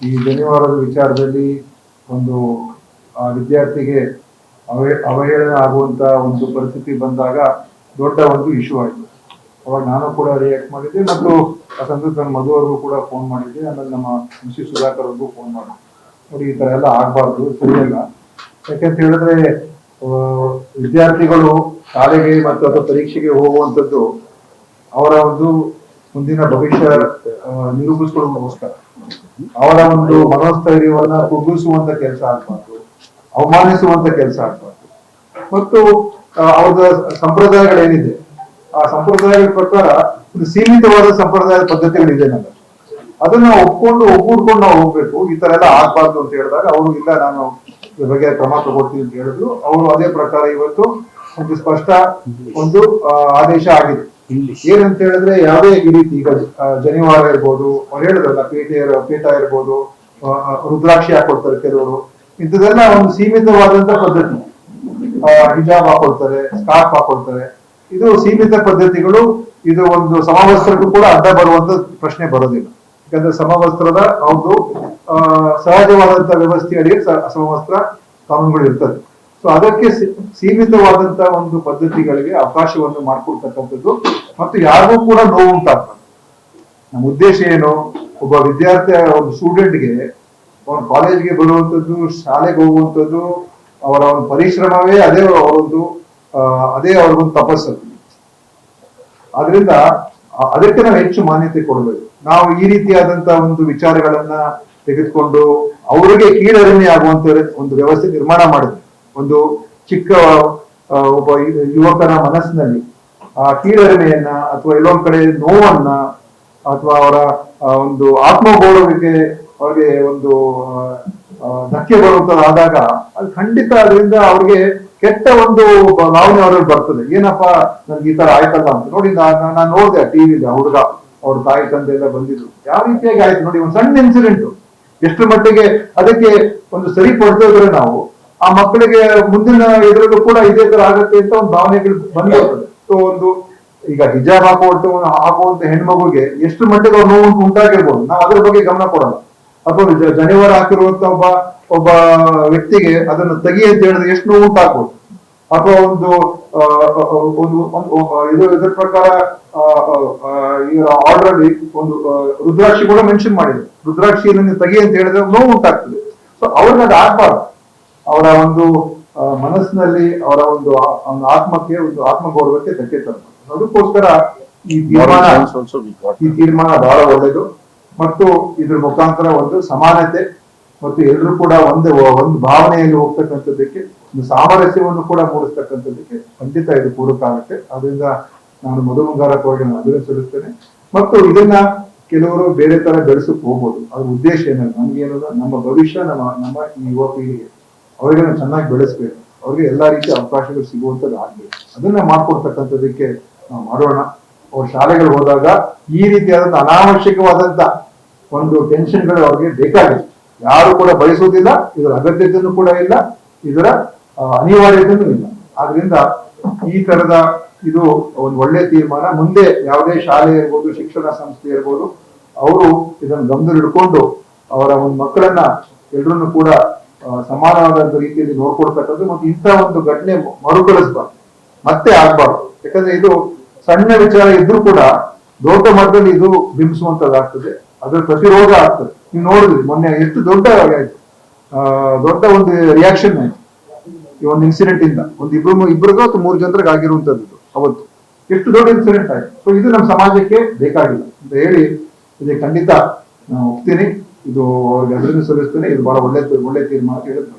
ಈ ಜನಿವಾರದ ವಿಚಾರದಲ್ಲಿ ಒಂದು ವಿದ್ಯಾರ್ಥಿಗೆ ಅವಹೇಳನ ಆಗುವಂತ ಒಂದು ಪರಿಸ್ಥಿತಿ ಬಂದಾಗ ದೊಡ್ಡ ಒಂದು ಇಶ್ಯೂ ಆಯಿತು. ಅವಾಗ ನಾನು ಕೂಡ ರಿಯಾಕ್ಟ್ ಮಾಡಿದ್ದೆ ಮತ್ತು ಆ ಸಂದರ್ಭದಲ್ಲಿ ಮಧು ಅವ್ರಿಗೂ ಕೂಡ ಫೋನ್ ಮಾಡಿದ್ದೆ. ಆಮೇಲೆ ನಮ್ಮ ಮಿಸಿ ಸುಧಾಕರ್ ಅವ್ರಿಗೂ ಫೋನ್ ಮಾಡಿದ್ದೆ. ನೋಡಿ, ಈ ತರ ಎಲ್ಲ ಆಗ್ಬಾರ್ದು, ಸರಿಯಲ್ಲ. ಯಾಕಂತ ಹೇಳಿದ್ರೆ ವಿದ್ಯಾರ್ಥಿಗಳು ಶಾಲೆಗೆ ಮತ್ತು ಅಥವಾ ಪರೀಕ್ಷೆಗೆ ಹೋಗುವಂಥದ್ದು ಅವರ ಒಂದು ಮುಂದಿನ ಭವಿಷ್ಯ ನಿರೂಪಿಸಿಕೊಳ್ಳುವುದಕ್ಕೋಸ್ಕರ. ಅವರ ಒಂದು ಮನೋಸ್ಥೈರ್ಯವನ್ನ ಕುಗ್ಗಿಸುವಂತ ಕೆಲಸ ಆಗ್ಬಾರ್ದು, ಅವಮಾನಿಸುವಂತ ಕೆಲಸ ಆಗ್ಬಾರ್ದು. ಮತ್ತು ಅವರ ಸಂಪ್ರದಾಯಗಳೇನಿದೆ ಆ ಸಂಪ್ರದಾಯಗಳ ಪ್ರಕಾರ ಒಂದು ಸೀಮಿತವಾದ ಸಂಪ್ರದಾಯದ ಪದ್ಧತಿಗಳಿದೆ ನಮಗೆ. ಅದನ್ನ ಒಗ್ಗೂಡ್ಕೊಂಡು ನಾವು ಹೋಗ್ಬೇಕು. ಈ ತರ ಎಲ್ಲ ಆಗ್ಬಾರ್ದು ಅಂತ ಹೇಳಿದಾಗ ಅವರು ಇಲ್ಲ, ನಾನು ಇದ್ರ ಬಗ್ಗೆ ಕ್ರಮ ತಗೊಳ್ತೀನಿ ಅಂತ ಹೇಳಿದ್ರು. ಅವರು ಅದೇ ಪ್ರಕಾರ ಇವತ್ತು ಒಂದು ಸ್ಪಷ್ಟ ಒಂದು ಆದೇಶ ಆಗಿದೆ. ಏನಂತ ಹೇಳಿದ್ರೆ ಯಾವುದೇ ಈ ರೀತಿ ಈಗ ಜನಿವಾರ ಇರ್ಬೋದು, ಅವ್ರು ಹೇಳಿದ್ರಲ್ಲ ಪೀಠ ಇರ್ಬೋದು, ರುದ್ರಾಕ್ಷಿ ಹಾಕೊಳ್ತಾರೆ ಕೆಲವರು, ಇಂಥದೆಲ್ಲ ಒಂದು ಸೀಮಿತವಾದಂತ ಪದ್ಧತಿ. ಹಿಜಾಬ್ ಹಾಕೊಳ್ತಾರೆ, ಸ್ಕಾರ್ಫ್ ಹಾಕೊಳ್ತಾರೆ. ಇದು ಸೀಮಿತ ಪದ್ಧತಿಗಳು. ಇದು ಒಂದು ಸಮವಸ್ತ್ರಕ್ಕೂ ಕೂಡ ಅಡ್ಡ ಬರುವಂತ ಪ್ರಶ್ನೆ ಬರೋದಿಲ್ಲ. ಯಾಕಂದ್ರೆ ಸಮವಸ್ತ್ರದ ಒಂದು ಸಹಜವಾದಂತ ವ್ಯವಸ್ಥೆ ಅಡಿ ಸಮವಸ್ತ್ರ ಕಾನೂನುಗಳು ಇರ್ತದೆ. ಸೊ ಅದಕ್ಕೆ ಸೀಮಿತವಾದಂತ ಒಂದು ಪದ್ಧತಿಗಳಿಗೆ ಅವಕಾಶವನ್ನು ಮಾಡಿಕೊಡ್ತಕ್ಕಂಥದ್ದು ಮತ್ತು ಯಾರಿಗೂ ಕೂಡ ನೋವು ಉಂಟಾಗ್ತದೆ. ನಮ್ಮ ಉದ್ದೇಶ ಏನು, ಒಬ್ಬ ವಿದ್ಯಾರ್ಥಿ ಒಂದು ಸ್ಟೂಡೆಂಟ್ಗೆ ಅವನ ಕಾಲೇಜ್ಗೆ ಬರುವಂಥದ್ದು, ಶಾಲೆಗೆ ಹೋಗುವಂಥದ್ದು, ಅವರ ಒಂದು ಪರಿಶ್ರಮವೇ ಅದೇ ಅವ್ರಿಗೊಂದು ತಪಸ್ಸು. ಆದ್ರಿಂದ ಅದಕ್ಕೆ ನಾವು ಹೆಚ್ಚು ಮಾನ್ಯತೆ ಕೊಡಬೇಕು. ನಾವು ಈ ರೀತಿಯಾದಂತ ಒಂದು ವಿಚಾರಗಳನ್ನ ತೆಗೆದುಕೊಂಡು ಅವರಿಗೆ ಕೀಳರಿಮೆ ಆಗುವಂತ ಒಂದು ವ್ಯವಸ್ಥೆ ನಿರ್ಮಾಣ ಮಾಡಿದ್ವಿ. ಒಂದು ಚಿಕ್ಕ ಒಬ್ಬ ಯುವಕನ ಮನಸ್ಸಿನಲ್ಲಿ ಆ ಕೀಳರಿಮೆಯನ್ನ ಅಥವಾ ಎಲ್ಲೊಂದ್ ಕಡೆ ನೋವನ್ನ ಅಥವಾ ಅವರ ಒಂದು ಆತ್ಮಗೌರವಕ್ಕೆ ಅವ್ರಿಗೆ ಒಂದು ಧಕ್ಕೆ ಬರುವಂತದ್ದಾದಾಗ ಅದು ಖಂಡಿತ ಅದರಿಂದ ಅವ್ರಿಗೆ ಕೆಟ್ಟ ಒಂದು ಭಾವನೆ ಅವ್ರಲ್ಲಿ ಬರ್ತದೆ. ಏನಪ್ಪಾ ನನ್ಗೆ ಈ ತರ ಆಯ್ತಲ್ಲ ಅಂತ. ನೋಡಿ, ನಾನು ನೋಡಿದೆ ಟಿವಿಲಿ ಹುಡುಗ ಅವ್ರ ತಾಯಿ ತಂದೆ ಎಲ್ಲ ಬಂದಿದ್ರು, ಯಾವ ರೀತಿಯಾಗಿ ಆಯ್ತು ನೋಡಿ. ಒಂದು ಸಣ್ಣ ಇನ್ಸಿಡೆಂಟ್ ಎಷ್ಟು ಮಟ್ಟಿಗೆ ಅದಕ್ಕೆ ಒಂದು ಸರಿಪಡ್ತಾ ಇದ್ರೆ ನಾವು ಆ ಮಕ್ಕಳಿಗೆ ಮುಂದಿನ ಎದುರಲ್ಲೂ ಕೂಡ ಇದೇ ತರ ಆಗತ್ತೆ ಅಂತ ಒಂದು ಭಾವನೆಗಳು ಬಂದಿರ್ತದೆ. ಸೊ ಒಂದು ಈಗ ಹಿಜಾಬ್ ಹಾಕುವಂತ ಹೆಣ್ಮಗುಗೆ ಎಷ್ಟು ಮಟ್ಟಿಗೆ ಅವ್ರು ನೋವು ಉಂಟಾಗಿರ್ಬೋದು, ನಾವು ಅದ್ರ ಬಗ್ಗೆ ಗಮನ ಕೊಡಲ್ಲ. ಅಥವಾ ಜನಿವಾರ ಹಾಕಿರುವಂತ ಒಬ್ಬ ವ್ಯಕ್ತಿಗೆ ಅದನ್ನು ತೆಗಿ ಅಂತ ಹೇಳಿದ್ರೆ ಎಷ್ಟು ನೋವು ಉಂಟಾಗ್ಬೋದು. ಅಥವಾ ಇದ್ರ ಪ್ರಕಾರ ಆರ್ಡರ್ ಅಲ್ಲಿ ಒಂದು ರುದ್ರಾಕ್ಷಿ ಕೂಡ ಮೆನ್ಷನ್ ಮಾಡಿದೆ. ರುದ್ರಾಕ್ಷಿಯನ್ನು ತೆಗಿ ಅಂತ ಹೇಳಿದ್ರೆ ನೋವು ಉಂಟಾಗ್ತದೆ. ಸೊ ಅವ್ರಿಗೆ ಅದು ಆಗ್ಬಾರ್ದು. ಅವರ ಒಂದು ಮನಸ್ಸಿನಲ್ಲಿ ಅವರ ಒಂದು ಆತ್ಮಕ್ಕೆ ಒಂದು ಆತ್ಮಗೌರವಕ್ಕೆ ಧಕ್ಕೆ ತರಬೇಕು. ಅದಕ್ಕೋಸ್ಕರ ಈ ತೀರ್ಮಾನ ಬಹಳ ಒಳ್ಳೆಯದು. ಮತ್ತು ಇದ್ರ ಮುಖಾಂತರ ಒಂದು ಸಮಾನತೆ ಮತ್ತು ಎಲ್ಲರೂ ಕೂಡ ಒಂದು ಭಾವನೆಯಲ್ಲಿ ಹೋಗ್ತಕ್ಕಂಥದ್ದಕ್ಕೆ, ಒಂದು ಸಾಮರಸ್ಯವನ್ನು ಕೂಡ ಮೂಡಿಸ್ತಕ್ಕಂಥದ್ದಕ್ಕೆ ಖಂಡಿತ ಇದು ಪೂರಕ ಆಗುತ್ತೆ. ಅದರಿಂದ ನಾನು ಮಧು ಬಂಗಾರಪ್ಪ ಅವರಿಗೆ ಅಭಿನಂದಿಸುತ್ತೇನೆ. ಮತ್ತು ಇದನ್ನ ಕೆಲವರು ಬೇರೆ ತರ ಬೆಳೆಸಕ್ ಹೋಗ್ಬೋದು. ಅದ್ರ ಉದ್ದೇಶ ಏನಲ್ಲ, ನಮ್ಗೇನದ ನಮ್ಮ ಭವಿಷ್ಯ, ನಮ್ಮ ಈ ಯುವ ಪೀಳಿಗೆ ಅವರಿಗೆ ನಾವು ಚೆನ್ನಾಗಿ ಬೆಳೆಸ್ಬೇಕು. ಅವ್ರಿಗೆ ಎಲ್ಲಾ ರೀತಿಯ ಅವಕಾಶಗಳು ಸಿಗುವಂತದ್ದು ಆಗ್ಬೇಕು. ಅದನ್ನ ಮಾಡ್ಕೊಡ್ತಕ್ಕಂಥದ್ದಕ್ಕೆ ನಾವು ಮಾಡೋಣ. ಅವ್ರ ಶಾಲೆಗಳು ಹೋದಾಗ ಈ ರೀತಿಯಾದಂತ ಅನಾವಶ್ಯಕವಾದಂತ ಒಂದು ಟೆನ್ಷನ್ಗಳು ಅವ್ರಿಗೆ ಬೇಕಾಗಿದೆ. ಯಾರು ಕೂಡ ಬಯಸುವುದಿಲ್ಲ, ಇದರ ಅಗತ್ಯತೆಯೂ ಕೂಡ ಇಲ್ಲ, ಇದರ ಅನಿವಾರ್ಯತೆಯೂ ಇಲ್ಲ. ಆದ್ರಿಂದ ಈ ತರದ ಇದು ಒಂದು ಒಳ್ಳೆ ತೀರ್ಮಾನ. ಮುಂದೆ ಯಾವುದೇ ಶಾಲೆ ಇರ್ಬೋದು, ಶಿಕ್ಷಣ ಸಂಸ್ಥೆ ಇರ್ಬೋದು, ಅವರು ಇದನ್ನು ಗಮನದಲ್ಲಿ ಇಟ್ಕೊಂಡು ಅವರ ಒಂದು ಮಕ್ಕಳನ್ನ ಎಲ್ಲರನ್ನು ಕೂಡ ಸಮಾನವಾದಂತ ರೀತಿಯಲ್ಲಿ ನೋಡ್ಕೊಡ್ತಕ್ಕಂಥದ್ದು ಮತ್ತು ಇಂಥ ಒಂದು ಘಟನೆ ಮರುಕಳಿಸ್ಬಾರ್ದು, ಮತ್ತೆ ಆಗ್ಬಾರ್ದು. ಯಾಕಂದ್ರೆ ಇದು ಸಣ್ಣ ವಿಚಾರ ಇದ್ರೂ ಕೂಡ ದೊಡ್ಡ ಮಟ್ಟದಲ್ಲಿ ಇದು ಬಿಂಬಿಸುವಂತದ್ದಾಗ್ತದೆ. ಅದರ ಪ್ರತಿರೋಧ ಆಗ್ತದೆ. ನೀವು ನೋಡಿದ್ರಿ ಮೊನ್ನೆ ಎಷ್ಟು ದೊಡ್ಡ ಒಂದು ರಿಯಾಕ್ಷನ್ ಆಯ್ತು ಈ ಒಂದು ಇನ್ಸಿಡೆಂಟ್ ಇಂದ. ಒಂದು ಇಬ್ಬರಿಗೂ ಅಥವಾ 3 ಜನರಿಗೆ ಆಗಿರುವಂತದ್ದು ಅವತ್ತು ಎಷ್ಟು ದೊಡ್ಡ ಇನ್ಸಿಡೆಂಟ್ ಆಯ್ತು. ಸೊ ಇದು ನಮ್ಮ ಸಮಾಜಕ್ಕೆ ಬೇಕಾಗಿಲ್ಲ ಅಂತ ಹೇಳಿ ಇದಕ್ಕೆ ಖಂಡಿತ ನಾನು ಒಪ್ತೀನಿ. ಇದು ಅವ್ರಿಗೆ ಅಭಿನಂದನೆ ಸಲ್ಲಿಸ್ತೇನೆ. ಇದು ಬಹಳ ಒಳ್ಳೆ ತೀರ್ಮಾನ ಹೇಳಿದ್ರು.